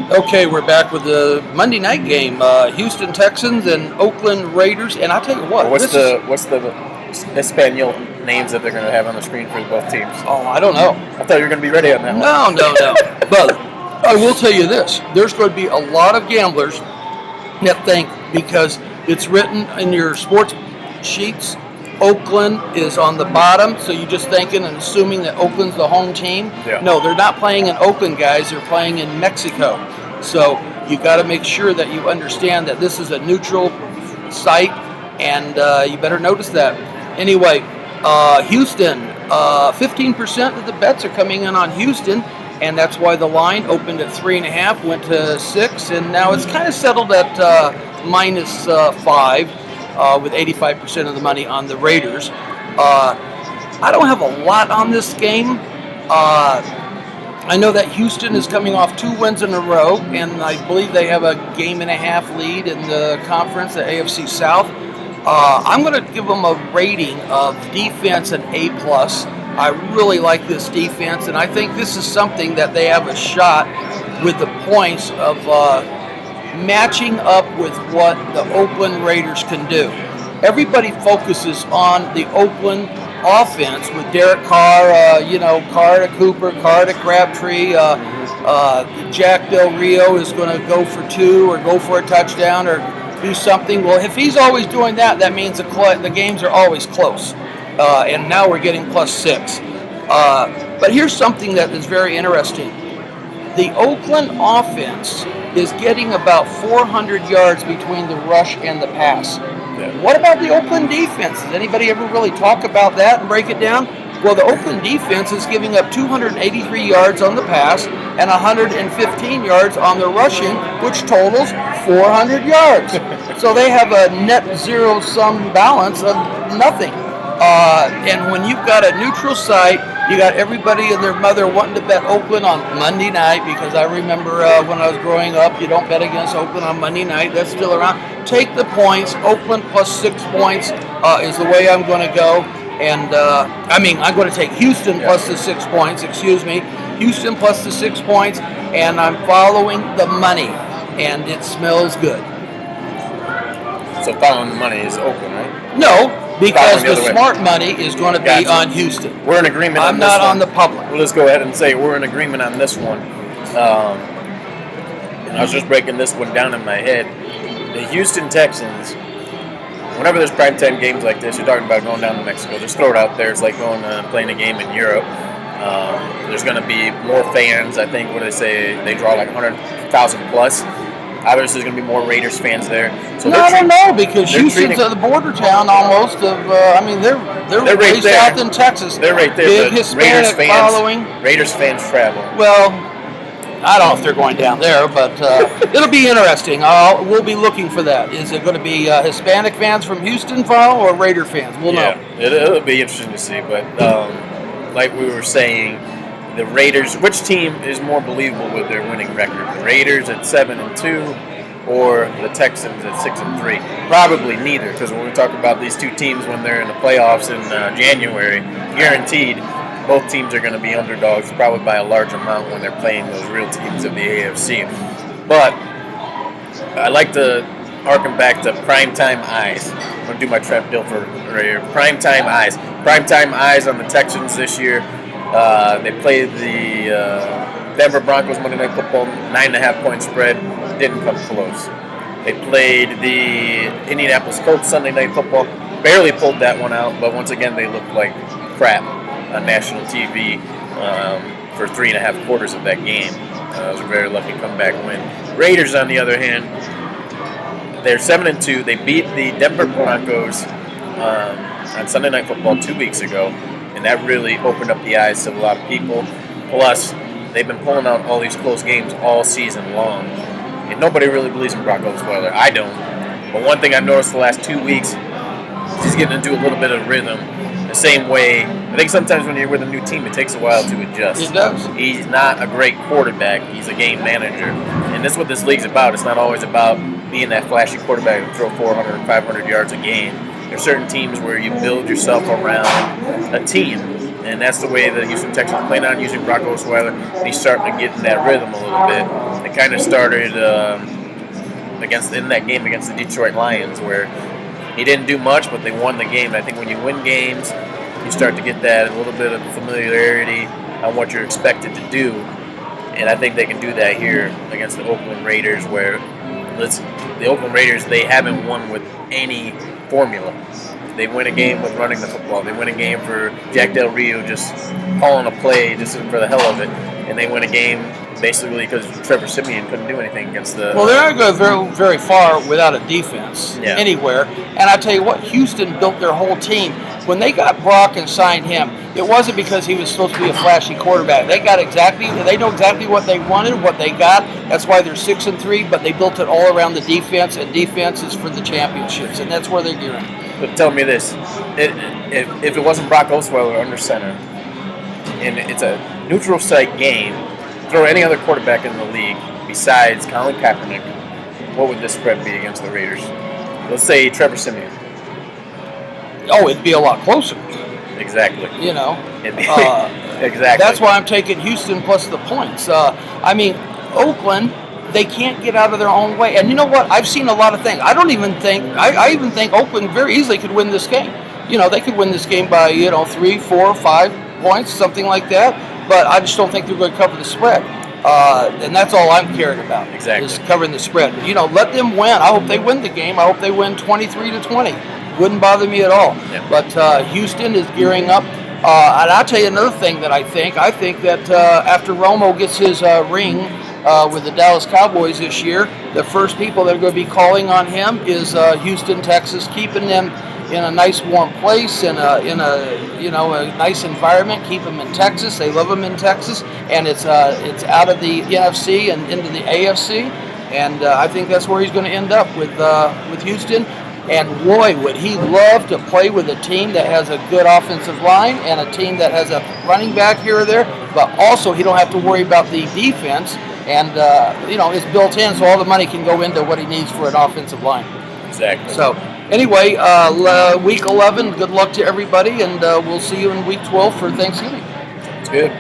Okay, we're back with the Monday night game, Houston Texans and Oakland Raiders. And I'll tell you what, What's the Espanol names that they're going to have on the screen for both teams? oh, I don't know. I thought you were going to be ready on that one. No. But I will tell you this: there's going to be a lot of gamblers that think because it's written in your sports sheets, Oakland is on the bottom, so you're just thinking and assuming that Oakland's the home team. Yeah. No, they're not playing in Oakland, guys. They're playing in Mexico. So you got to make sure that you understand that this is a neutral site, and you better notice that. Anyway, Houston, 15% of the bets are coming in on Houston, and that's why the line opened at 3.5, went to 6, and now it's kind of settled at -5, with 85% of the money on the Raiders. I don't have a lot on this game. I know that Houston is coming off 2 wins in a row, and I believe they have a 1.5 game lead in the conference, the AFC South. I'm going to give them a rating of defense an A+. I really like this defense, and I think this is something that they have a shot with the points of matching up with what the Oakland Raiders can do. Everybody focuses on the Oakland offense with Derek Carr, Carr to Cooper, Carr to Crabtree. Jack Del Rio is going to go for 2 or go for a touchdown or do something. Well, if he's always doing that, that means the games are always close. And now we're getting +6. But here's something that is very interesting. The Oakland offense is getting about 400 yards between the rush and the pass. Yeah. What about the Oakland defense? Does anybody ever really talk about that and break it down? Well, the Oakland defense is giving up 283 yards on the pass and 115 yards on the rushing, which totals 400 yards. So they have a net zero-sum balance of nothing. And when you've got a neutral site, you got everybody and their mother wanting to bet Oakland on Monday night, because I remember when I was growing up, you don't bet against Oakland on Monday night. That's still around. Take the points. Oakland +6 points is the way I'm going to go. And, I'm going to take Houston plus the 6 points, Houston plus the 6 points, and I'm following the money, and it smells good. So following the money is Oakland, right? No, because the way. smart money is going to be on Houston. We're in agreement on this one. I'm not on the public. Well, let's go ahead and say we're in agreement on this one. And I was just breaking this one down in my head. The Houston Texans, whenever there's primetime games like this, you're talking about going down to Mexico. Just throw it out there. It's like going playing a game in Europe. There's going to be more fans. I think, what do they say? They draw like 100,000 plus. Obviously, there's going to be more Raiders fans there. So I don't know, because Houston's a border town almost of. They're way right there. south in Texas. They're right there. Big Hispanic following. Raiders fans travel. Well, I don't know if they're going down there, but it'll be interesting. We'll be looking for that. Is it going to be Hispanic fans from Houston follow or Raider fans? We'll know. It'll be interesting to see. But like we were saying, the Raiders, which team is more believable with their winning record? The Raiders at 7-2 or the Texans at 6-3? Probably neither, because when we talk about these two teams when they're in the playoffs in January, guaranteed both teams are going to be underdogs, probably by a large amount when they're playing those real teams of the AFC. But I like to harken back to primetime eyes. I'm going to do my trap deal for right here. Primetime eyes. Primetime eyes on the Texans this year. They played the Denver Broncos Monday Night Football, 9.5-point spread, didn't come close. They played the Indianapolis Colts Sunday Night Football, barely pulled that one out, but once again they looked like crap on national TV for 3.5 quarters of that game. It was a very lucky comeback win. Raiders, on the other hand, they're 7-2. They beat the Denver Broncos on Sunday Night Football 2 weeks ago, and that really opened up the eyes of a lot of people. Plus, they've been pulling out all these close games all season long, and nobody really believes in Brock Osweiler. I don't. But one thing I've noticed the last 2 weeks, he's getting into a little bit of rhythm. The same way, I think sometimes when you're with a new team, it takes a while to adjust. It does. He's not a great quarterback. He's a game manager. And that's what this league's about. It's not always about being that flashy quarterback and throw 400 and 500 yards a game. There's certain teams where you build yourself around a team. And that's the way the Houston Texans plan on using Brock Osweiler. And he's starting to get in that rhythm a little bit. It kind of started in that game against the Detroit Lions, where he didn't do much, but they won the game. I think when you win games, you start to get that a little bit of familiarity on what you're expected to do. And I think they can do that here against the Oakland Raiders, where the Oakland Raiders, they haven't won with any formula. They win a game with running the football. They win a game for Jack Del Rio just calling a play just for the hell of it. And they win a game basically because Trevor Siemian couldn't do anything against the... Well, they're not going to go very, very far without a defense anywhere. And I tell you what, Houston built their whole team. When they got Brock and signed him, it wasn't because he was supposed to be a flashy quarterback. They know exactly what they wanted, what they got. That's why they're 6-3, but they built it all around the defense, and defense is for the championships, and that's where they're gearing. But tell me this, if it wasn't Brock Osweiler under center, and it's a neutral site game, throw any other quarterback in the league besides Colin Kaepernick, what would this spread be against the Raiders? Let's say Trevor Siemian. Oh, it'd be a lot closer. Exactly. You know. Exactly. That's why I'm taking Houston plus the points. Oakland, they can't get out of their own way. And you know what? I've seen a lot of things. I even think Oakland very easily could win this game. You know, they could win this game by, 3, 4, 5 points, something like that. But I just don't think they're going to cover the spread. And that's all I'm caring about. Exactly. Is covering the spread. Let them win. I hope they win the game. I hope they win 23-20. Wouldn't bother me at all. Yeah. But Houston is gearing up. And I'll tell you another thing that I think that after Romo gets his ring with the Dallas Cowboys this year, the first people that are going to be calling on him is Houston, Texas, keeping them in a nice warm place, in a nice environment. Keep them in Texas. They love them in Texas, and it's out of the NFC and into the AFC. And I think that's where he's going to end up with Houston. And boy, would he love to play with a team that has a good offensive line and a team that has a running back here or there, but also he don't have to worry about the defense. And, it's built in, so all the money can go into what he needs for an offensive line. Exactly. So, anyway, week 11, good luck to everybody, and we'll see you in week 12 for Thanksgiving. It's good.